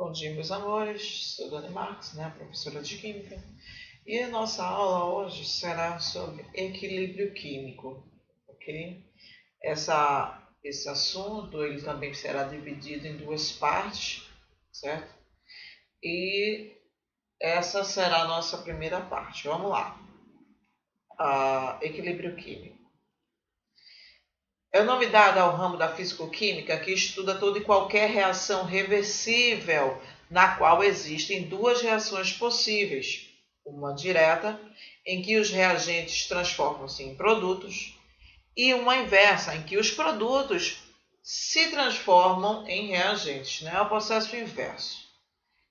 Bom dia, meus amores. Sou Dani Marques, professora de Química. E a nossa aula hoje será sobre equilíbrio químico, ok? Esse assunto ele também será dividido em duas partes, certo? E essa será a nossa primeira parte. Vamos lá. Equilíbrio químico. É o nome dado ao ramo da fisicoquímica que estuda toda e qualquer reação reversível na qual existem duas reações possíveis, uma direta, em que os reagentes transformam-se em produtos, e uma inversa, em que os produtos se transformam em reagentes, É o processo inverso.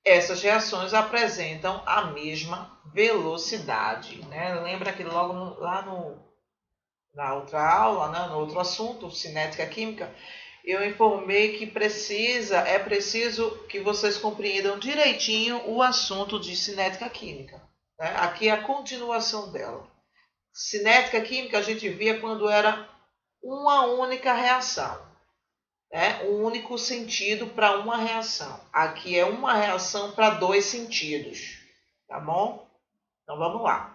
Essas reações apresentam a mesma velocidade, Lembra que logo na outra aula, no outro assunto, cinética química, eu informei que é preciso que vocês compreendam direitinho o assunto de cinética química. Aqui é a continuação dela. Cinética química a gente via quando era uma única reação, um único sentido para uma reação. Aqui é uma reação para dois sentidos, tá bom? Então vamos lá.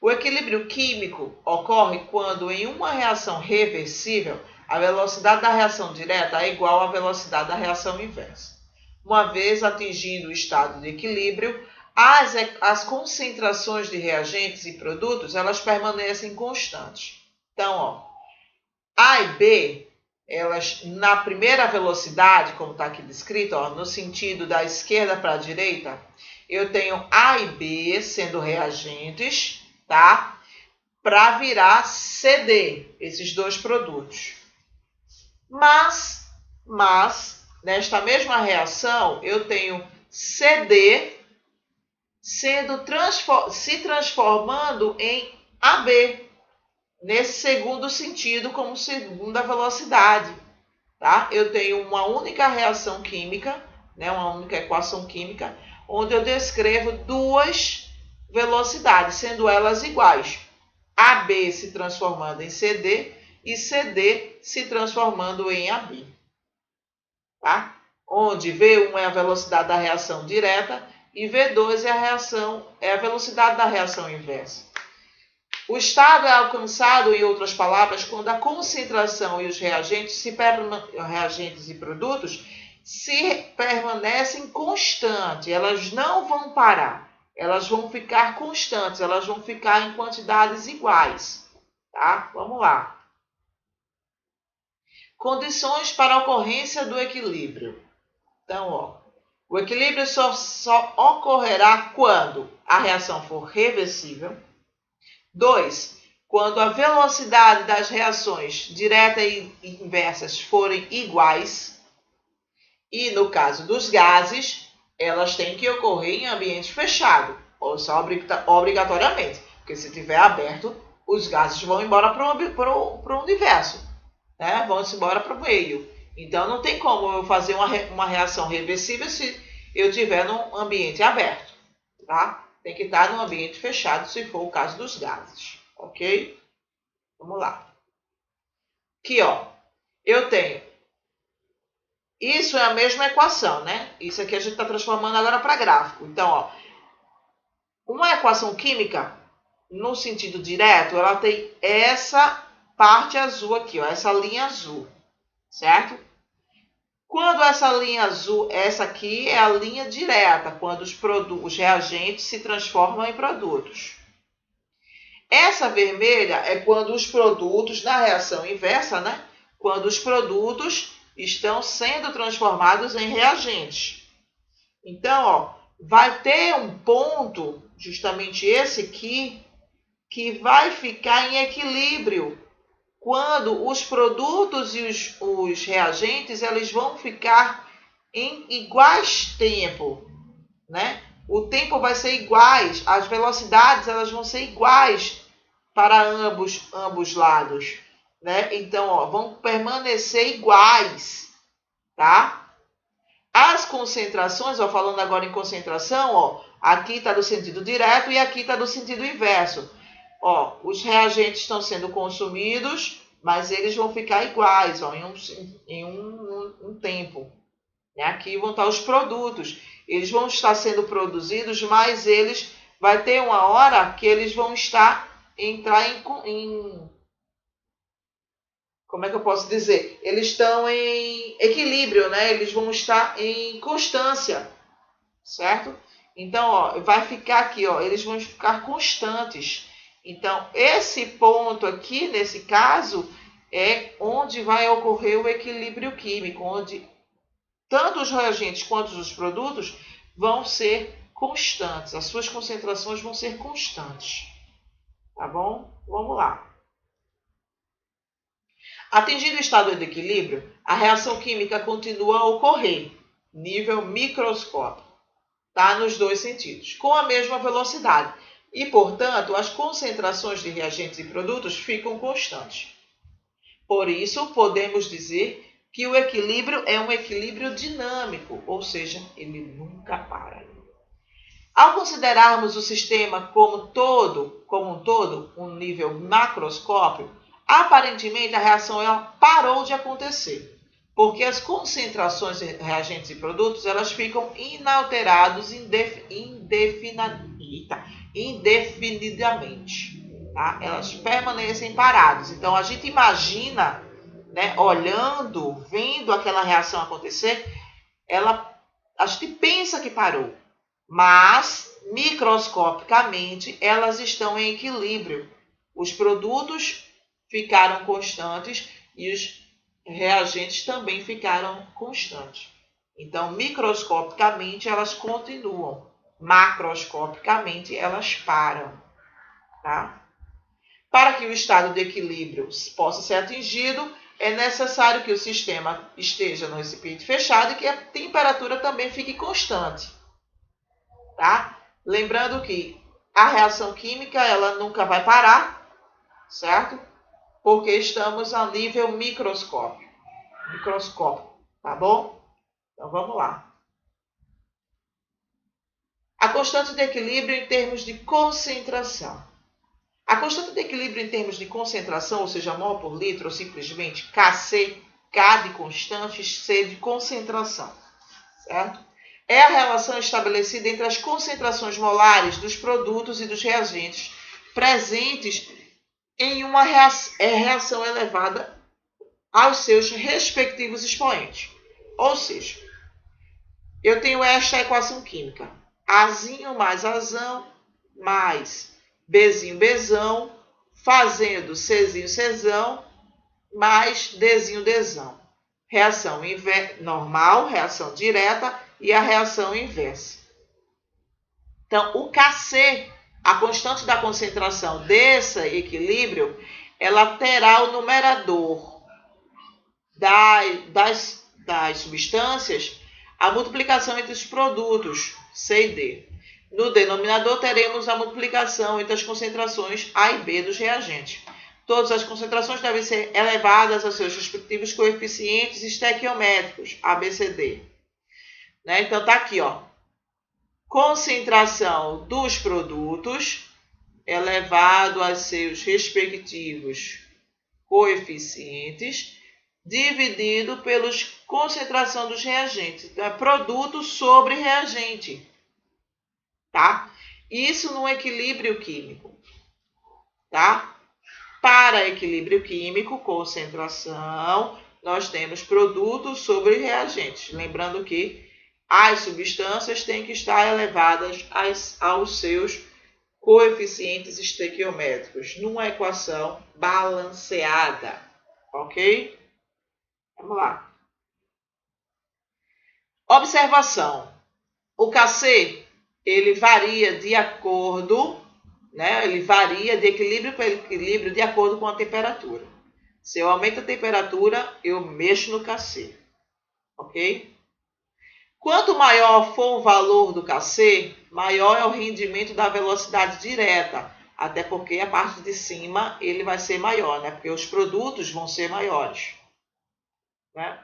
O equilíbrio químico ocorre quando, em uma reação reversível, a velocidade da reação direta é igual à velocidade da reação inversa. Uma vez atingindo o estado de equilíbrio, as concentrações de reagentes e produtos elas permanecem constantes. Então, A e B, elas na primeira velocidade, como está aqui descrito, no sentido da esquerda para a direita, eu tenho A e B sendo reagentes, tá? Para virar CD, esses dois produtos. Mas, nesta mesma reação, eu tenho CD se transformando em AB, nesse segundo sentido, como segunda velocidade, tá? Eu tenho uma única reação química, uma única equação química, onde eu descrevo duas velocidades, sendo elas iguais. AB se transformando em CD e CD se transformando em AB. Tá? Onde V1 é a velocidade da reação direta e V2 é a velocidade da reação inversa. O estado é alcançado, em outras palavras, quando a concentração e os reagentes e produtos se permanecem constantes, elas não vão parar, elas vão ficar constantes, elas vão ficar em quantidades iguais, tá? Vamos lá. Condições para a ocorrência do equilíbrio. Então, o equilíbrio só ocorrerá quando a reação for reversível. 2. Quando a velocidade das reações direta e inversas forem iguais. E no caso dos gases, elas têm que ocorrer em ambiente fechado, ou só obrigatoriamente, porque se estiver aberto, os gases vão embora para o universo, vão-se embora para o meio. Então não tem como eu fazer uma reação reversível se eu estiver num ambiente aberto, tá? Tem que estar num ambiente fechado, se for o caso dos gases, ok? Vamos lá. Aqui, eu tenho. Isso é a mesma equação, Isso aqui a gente está transformando agora para gráfico. Então, uma equação química, no sentido direto, ela tem essa parte azul aqui, essa linha azul, certo? Quando essa linha azul, essa aqui é a linha direta, quando os reagentes se transformam em produtos. Essa vermelha é quando os produtos, na reação inversa, Quando os produtos estão sendo transformados em reagentes. Então, vai ter um ponto, justamente esse aqui, que vai ficar em equilíbrio. Quando os produtos e os reagentes, eles vão ficar em iguais tempo, O tempo vai ser iguais, as velocidades elas vão ser iguais para ambos lados, Então, vão permanecer iguais, tá? As concentrações, falando agora em concentração, aqui está no sentido direto e aqui está no sentido inverso. Os reagentes estão sendo consumidos, mas eles vão ficar iguais, em um tempo, Aqui vão estar os produtos. Eles vão estar sendo produzidos, mas eles vai ter uma hora que eles vão entrar em como é que eu posso dizer? Eles estão em equilíbrio, né? Eles vão estar em constância, certo? Então, ó, vai ficar aqui, ó, eles vão ficar constantes. Então, esse ponto aqui, nesse caso, é onde vai ocorrer o equilíbrio químico, onde tanto os reagentes quanto os produtos vão ser constantes. As suas concentrações vão ser constantes. Tá bom? Vamos lá. Atingido o estado de equilíbrio, a reação química continua a ocorrer, nível microscópico, tá? Nos dois sentidos, com a mesma velocidade. E, portanto, as concentrações de reagentes e produtos ficam constantes. Por isso, podemos dizer que o equilíbrio é um equilíbrio dinâmico, ou seja, ele nunca para. Ao considerarmos o sistema como um todo, um nível macroscópico, aparentemente a reação parou de acontecer, porque as concentrações de reagentes e produtos elas ficam inalteradas indefinidamente. Tá? Elas permanecem paradas. Então a gente imagina, né, olhando, vendo aquela reação acontecer, a gente pensa que parou, mas microscopicamente elas estão em equilíbrio. Os produtos ficaram constantes e os reagentes também ficaram constantes. Então, microscopicamente elas continuam, macroscopicamente elas param. Tá? Para que o estado de equilíbrio possa ser atingido, é necessário que o sistema esteja no recipiente fechado e que a temperatura também fique constante. Tá? Lembrando que a reação química ela nunca vai parar, certo? Porque estamos a nível microscópico, tá bom? Então vamos lá. A constante de equilíbrio em termos de concentração. A constante de equilíbrio em termos de concentração, ou seja, mol por litro, ou simplesmente Kc, K de constante, C de concentração, certo? É a relação estabelecida entre as concentrações molares dos produtos e dos reagentes presentes em uma reação elevada aos seus respectivos expoentes. Ou seja, eu tenho esta equação química. Azinho mais Azão mais Bzinho Bzão, fazendo Czinho Czão mais Dzinho Dzão. Reação normal, reação direta e a reação inversa. Então, o Kc, a constante da concentração desse equilíbrio, ela terá o numerador das substâncias, a multiplicação entre os produtos, C e D. No denominador, teremos a multiplicação entre as concentrações A e B dos reagentes. Todas as concentrações devem ser elevadas aos seus respectivos coeficientes estequiométricos, ABCD. Né? Então, está aqui, ó. Concentração dos produtos elevado aos seus respectivos coeficientes, dividido pelos concentração dos reagentes. Então, é produto sobre reagente. Tá? Isso no equilíbrio químico. Tá? Para equilíbrio químico, concentração, nós temos produtos sobre reagentes. Lembrando que as substâncias têm que estar elevadas aos seus coeficientes estequiométricos, numa equação balanceada. Ok? Vamos lá. Observação. O Kc, ele varia de acordo, né? Ele varia de equilíbrio para equilíbrio de acordo com a temperatura. Se eu aumento a temperatura, eu mexo no Kc. Ok? Quanto maior for o valor do Kc, maior é o rendimento da velocidade direta, até porque a parte de cima ele vai ser maior, né? Porque os produtos vão ser maiores. Né?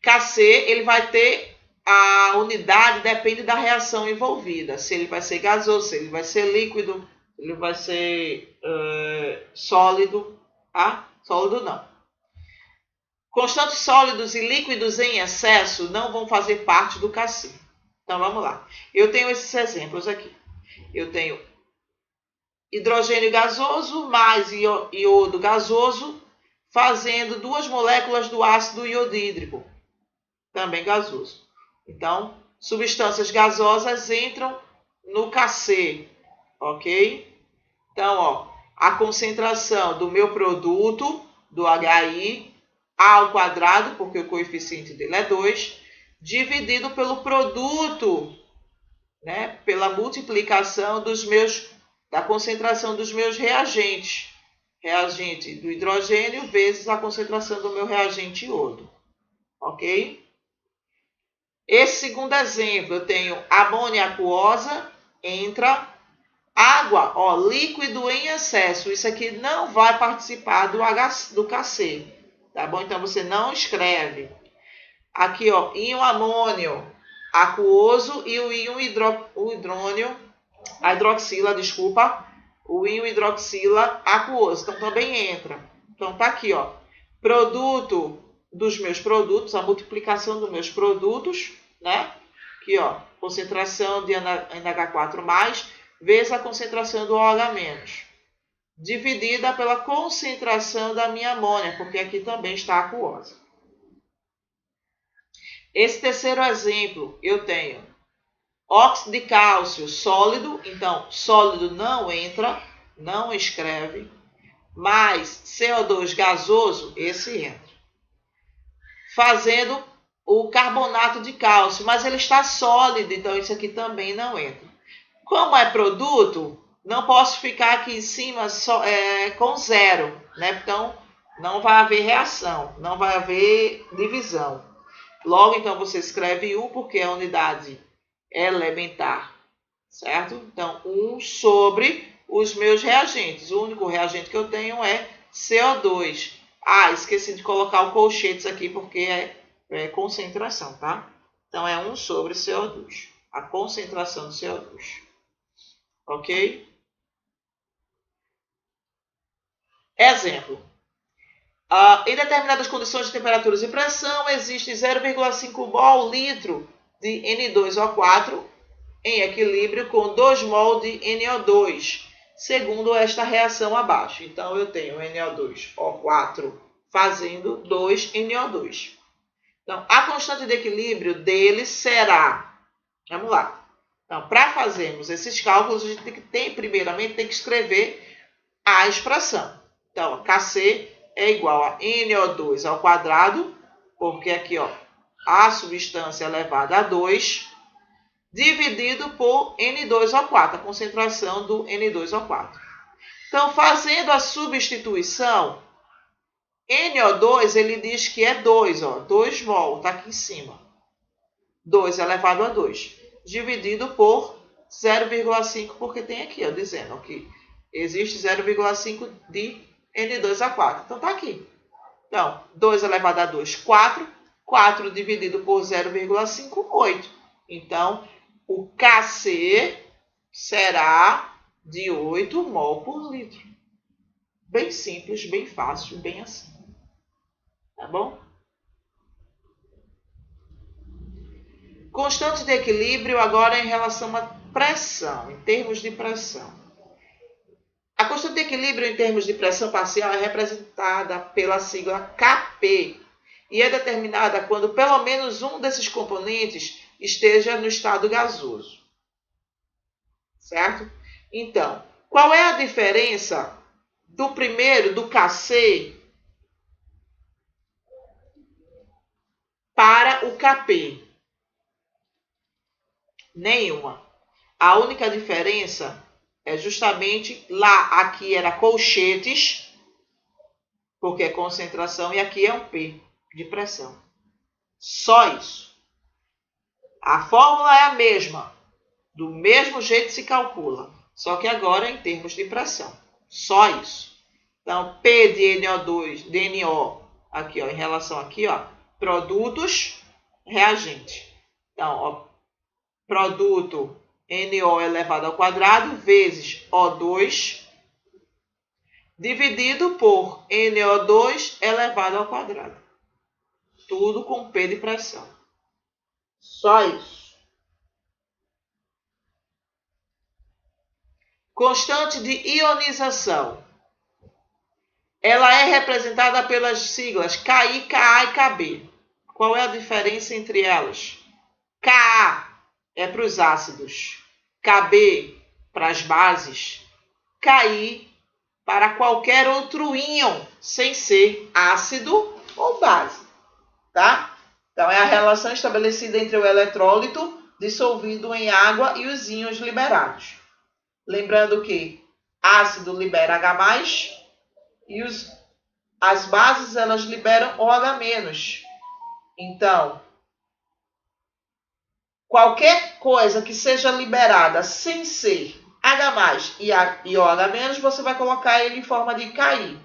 Kc, ele vai ter a unidade, depende da reação envolvida. Se ele vai ser gasoso, se ele vai ser líquido, se ele vai ser sólido. Tá? Sólido não. Constantes sólidos e líquidos em excesso não vão fazer parte do KC. Então, vamos lá. Eu tenho esses exemplos aqui. Eu tenho hidrogênio gasoso mais iodo gasoso, fazendo 2 moléculas do ácido iodídrico, também gasoso. Então, substâncias gasosas entram no KC, ok? Então, ó, a concentração do meu produto, do HI, A ao quadrado, porque o coeficiente dele é 2, dividido pelo produto, né, pela multiplicação da concentração dos meus reagentes. Reagente do hidrogênio vezes a concentração do meu reagente iodo. Ok? Esse segundo exemplo, eu tenho amônia aquosa, entra água, ó, líquido em excesso. Isso aqui não vai participar do KC, tá bom? Então, você não escreve. Aqui, ó, íon amônio aquoso e o íon a hidroxila, desculpa, o íon hidroxila aquoso. Então, também entra. Então, tá aqui, ó, produto dos meus produtos, a multiplicação dos meus produtos, né? Aqui, ó, concentração de NH4+, vezes a concentração do OH-, dividida pela concentração da minha amônia, porque aqui também está aquosa. Esse terceiro exemplo, eu tenho óxido de cálcio sólido, então sólido não entra, não escreve, mais CO2 gasoso, esse entra. Fazendo o carbonato de cálcio, mas ele está sólido, então isso aqui também não entra. Como é produto, não posso ficar aqui em cima com 0, né? Então, não vai haver reação, não vai haver divisão. Logo, então, você escreve 1 porque é a unidade elementar, certo? Então, 1 sobre os meus reagentes. O único reagente que eu tenho é CO2. Ah, esqueci de colocar o colchetes aqui porque é concentração, tá? Então, é 1 sobre CO2. A concentração do CO2. Ok? Exemplo. Em determinadas condições de temperaturas e pressão, existe 0,5 mol/litro de N2O4 em equilíbrio com 2 mol de NO2, segundo esta reação abaixo. Então, eu tenho NO2O4 fazendo 2 NO2. Então, a constante de equilíbrio dele será... Vamos lá. Então, para fazermos esses cálculos, a gente primeiramente tem que escrever a expressão. Então, KC é igual a NO2 ao quadrado, porque aqui, ó, a substância elevada a 2, dividido por N2O4, a concentração do N2O4. Então, fazendo a substituição, NO2, ele diz que é 2, ó, 2 mol, está aqui em cima. 2 elevado a 2, dividido por 0,5, porque tem aqui, ó, dizendo que existe 0,5 de N2O4. Então, está aqui. Então, 2 elevado a 2, 4. 4 dividido por 0,5, 8. Então, o KC será de 8 mol por litro. Bem simples, bem fácil, bem assim. Tá bom? Constante de equilíbrio agora em relação à pressão, em termos de pressão. A constante de equilíbrio em termos de pressão parcial é representada pela sigla Kp e é determinada quando pelo menos um desses componentes esteja no estado gasoso. Certo? Então, qual é a diferença do primeiro, do KC, para o Kp? Nenhuma. A única diferença é justamente lá, aqui era colchetes, porque é concentração, e aqui é um P de pressão. Só isso. A fórmula é a mesma. Do mesmo jeito se calcula. Só que agora em termos de pressão. Só isso. Então, P de NO2, de NO, aqui, ó, em relação aqui, ó, produtos, reagente. Então, ó, produto NO elevado ao quadrado vezes O2 dividido por NO2 elevado ao quadrado. Tudo com P de pressão. Só isso. Constante de ionização. Ela é representada pelas siglas KI, KA e KB. Qual é a diferença entre elas? Ka é para os ácidos, Kb para as bases, Ki para qualquer outro íon, sem ser ácido ou base, tá? Então, é a relação estabelecida entre o eletrólito dissolvido em água e os íons liberados. Lembrando que ácido libera H+, e as bases elas liberam OH-. Então, qualquer coisa que seja liberada sem ser H+ e OH-, você vai colocar ele em forma de Ki.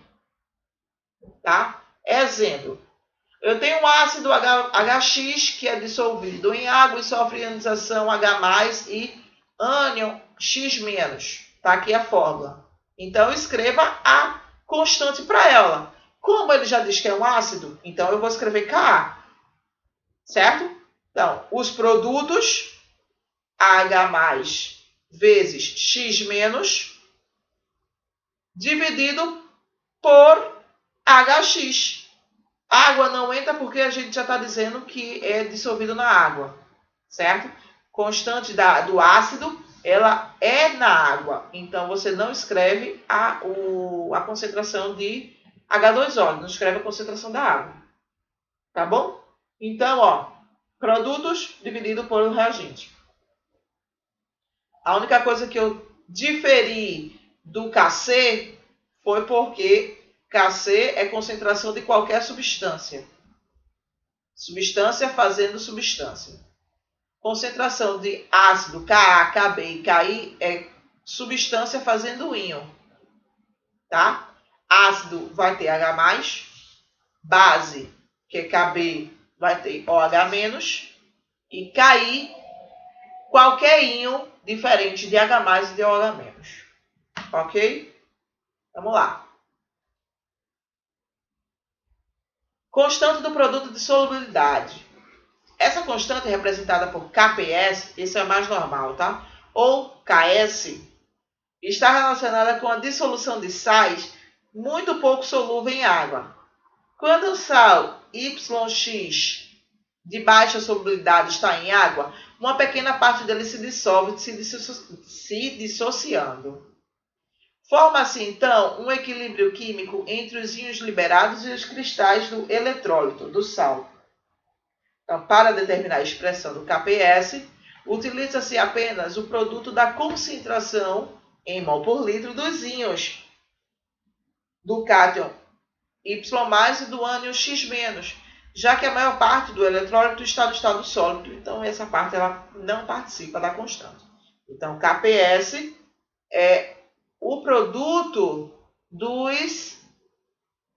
Tá? Exemplo. Eu tenho um ácido HX que é dissolvido em água e sofre ionização H+ e ânion X-. Tá aqui a fórmula. Então, escreva a constante para ela. Como ele já diz que é um ácido, então eu vou escrever Ka. Certo? Então, os produtos H+ vezes X- dividido por HX. Água não entra porque a gente já está dizendo que é dissolvido na água, certo? Constante do ácido, ela é na água. Então, você não escreve a concentração de H2O, não escreve a concentração da água. Tá bom? Então, ó, produtos dividido por reagente. A única coisa que eu diferi do Kc foi porque Kc é concentração de qualquer substância. Substância fazendo substância. Concentração de ácido Ka, Kb e Ki é substância fazendo íon. Tá? Ácido vai ter H+, base, que é Kb, vai ter OH-, e Ki, qualquer íon diferente de H+ e de OH-. Ok? Vamos lá. Constante do produto de solubilidade. Essa constante é representada por Kps, esse é o mais normal, tá? Ou Ks, está relacionada com a dissolução de sais muito pouco solúvel em água. Quando o sal YX de baixa solubilidade está em água, uma pequena parte dele se dissolve, se dissociando. Forma-se, então, um equilíbrio químico entre os íons liberados e os cristais do eletrólito, do sal. Então, para determinar a expressão do Kps, utiliza-se apenas o produto da concentração em mol por litro dos íons do cátion Y+, e do ânion X-, já que a maior parte do eletrólito está no estado sólido, então essa parte ela não participa da constante. Então, Kps é o produto dos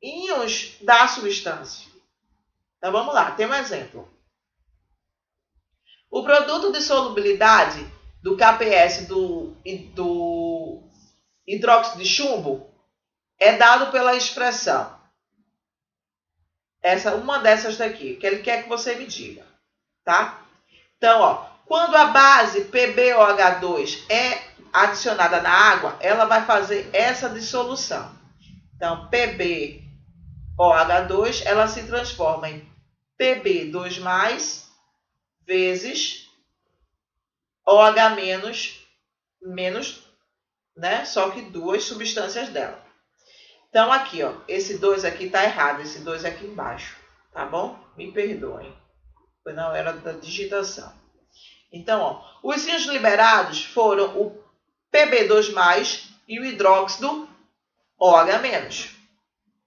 íons da substância. Então, vamos lá, tem um exemplo. O produto de solubilidade do Kps do hidróxido de chumbo é dado pela expressão. Uma dessas daqui, que ele quer que você me diga, tá? Então, ó, quando a base PbOH2 é adicionada na água, ela vai fazer essa dissolução. Então, PbOH2, ela se transforma em Pb2+, vezes OH-, né? Só que duas substâncias dela. Então, aqui, ó, esse 2 aqui está errado, esse 2 aqui embaixo, tá bom? Me perdoem, foi na hora da digitação. Então, ó, os íons liberados foram o Pb2+, e o hidróxido OH-.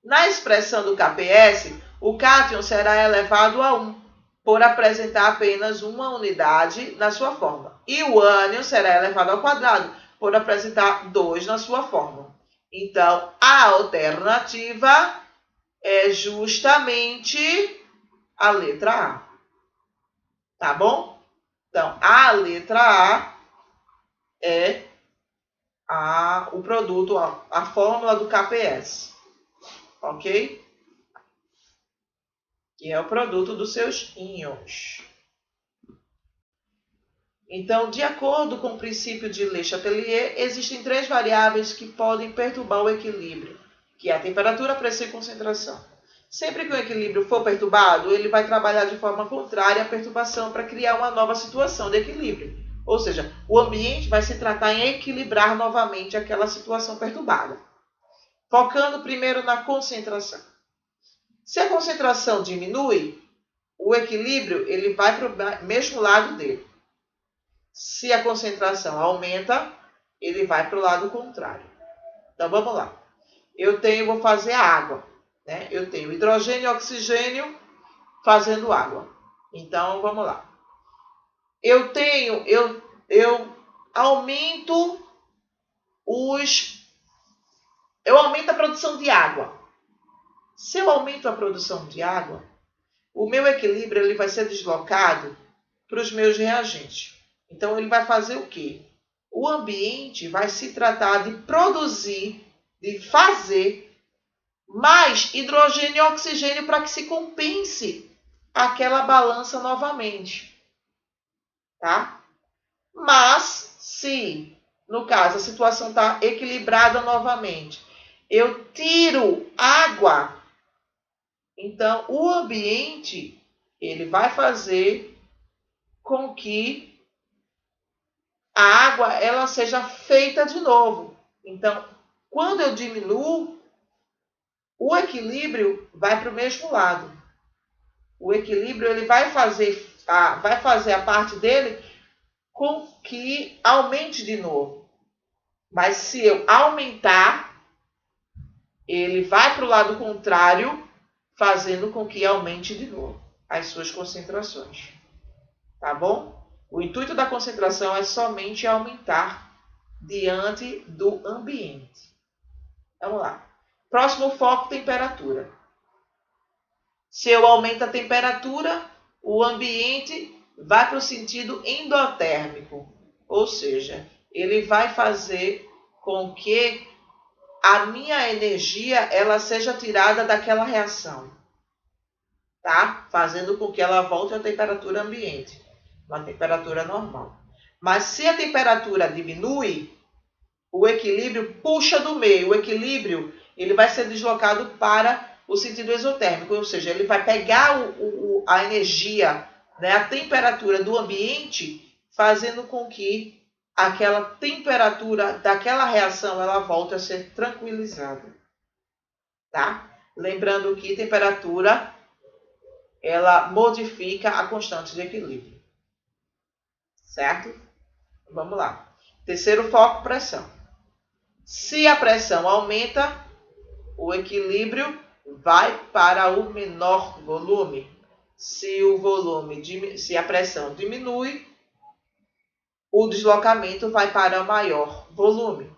Na expressão do Kps, o cátion será elevado a 1, por apresentar apenas uma unidade na sua forma. E o ânion será elevado ao quadrado, por apresentar 2 na sua forma. Então, a alternativa é justamente a letra A. Tá bom? Então, a letra A é o produto, a fórmula do Kps. Ok? que é o produto dos seus íons. Então, de acordo com o princípio de Le Chatelier, existem 3 variáveis que podem perturbar o equilíbrio, que é a temperatura, pressão e concentração. Sempre que o equilíbrio for perturbado, ele vai trabalhar de forma contrária à perturbação para criar uma nova situação de equilíbrio. Ou seja, o ambiente vai se tratar em equilibrar novamente aquela situação perturbada. Focando primeiro na concentração. Se a concentração diminui, o equilíbrio ele vai para o mesmo lado dele. Se a concentração aumenta, ele vai para o lado contrário. Então, vamos lá. Vou fazer a água, né? Eu tenho hidrogênio e oxigênio fazendo água. Então, vamos lá. Eu aumento a produção de água. Se eu aumento a produção de água, o meu equilíbrio ele vai ser deslocado para os meus reagentes. Então, ele vai fazer o quê? O ambiente vai se tratar de produzir, de fazer mais hidrogênio e oxigênio para que se compense aquela balança novamente. Tá? Mas, se, no caso, a situação está equilibrada novamente, eu tiro água, então o ambiente ele vai fazer com que a água ela seja feita de novo. Então, quando eu diminuo, o equilíbrio vai para o mesmo lado. O equilíbrio ele vai fazer a parte dele com que aumente de novo. Mas se eu aumentar, ele vai para o lado contrário, fazendo com que aumente de novo as suas concentrações. Tá bom? O intuito da concentração é somente aumentar diante do ambiente. Vamos lá. Próximo foco, temperatura. Se eu aumento a temperatura, o ambiente vai para o sentido endotérmico. Ou seja, ele vai fazer com que a minha energia ela seja tirada daquela reação. Tá? Fazendo com que ela volte à temperatura ambiente. Uma temperatura normal. Mas se a temperatura diminui, o equilíbrio puxa do meio. O equilíbrio ele vai ser deslocado para o sentido exotérmico, ou seja, ele vai pegar a energia, né, a temperatura do ambiente, fazendo com que aquela temperatura daquela reação ela volte a ser tranquilizada. Tá? Lembrando que temperatura ela modifica a constante de equilíbrio. Certo? Vamos lá. Terceiro foco, pressão. Se a pressão aumenta, o equilíbrio vai para o menor volume. Se a pressão diminui, o deslocamento vai para o maior volume.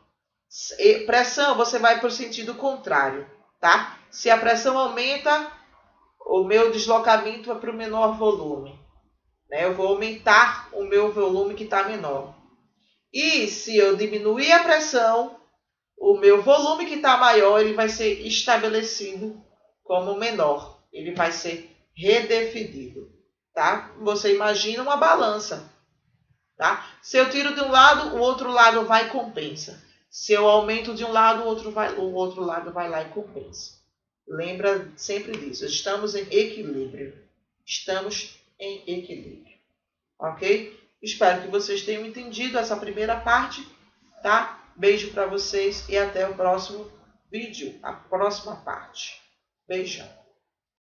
Pressão, você vai para o sentido contrário, tá? Se a pressão aumenta, o meu deslocamento é para o menor volume. Eu vou aumentar o meu volume que está menor. E se eu diminuir a pressão, o meu volume que está maior, ele vai ser estabelecido como menor. Ele vai ser redefinido. Tá? Você imagina uma balança. Tá? Se eu tiro de um lado, o outro lado vai e compensa. Se eu aumento de um lado, o outro lado vai lá e compensa. Lembra sempre disso. Estamos em equilíbrio. Estamos em equilíbrio. Ok? Espero que vocês tenham entendido essa primeira parte. Tá? Beijo para vocês e até o próximo vídeo, a próxima parte. Beijão.